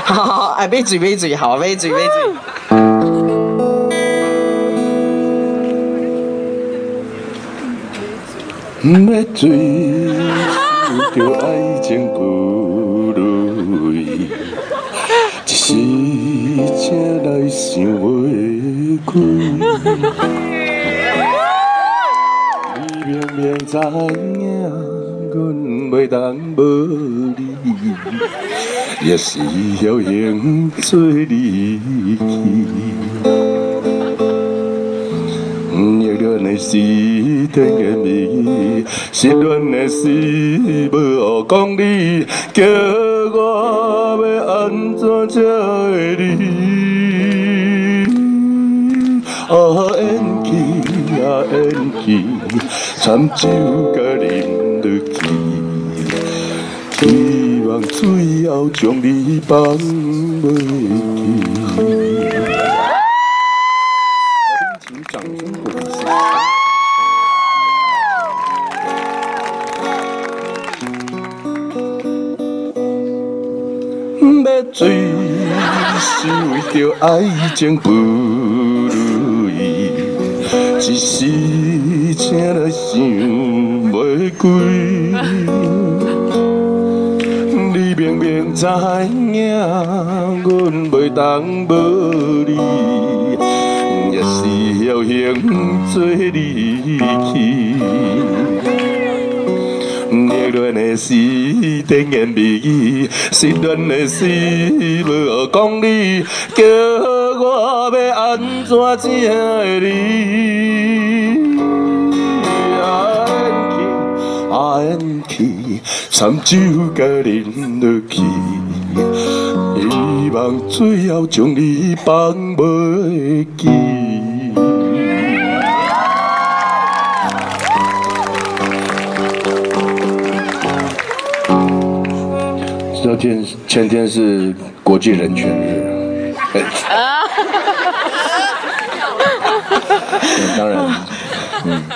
好，哎，买水，好，买水。要醉，想着爱情不累，一时才来想袂开。你明明知影，阮袂当无你，也是侥幸做你去。热恋的是甜言蜜语，失恋的是要讲你，叫我要安怎才会你？演去，惨酒甲啉落去，希望最后将你放袂记。请掌声鼓励一下。要醉是为着爱情不累，一时才来想袂开。你明明知影，阮袂当无你。也是侥幸做你去，热恋的是甜言蜜语，失恋的是要讲你，叫我要安怎才会你？演去，惨酒甲啉落去。希望最后将你放袂记。知道前天是国际人权日，当然，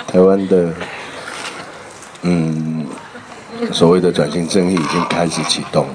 台湾的所谓的转型正义已经开始启动了。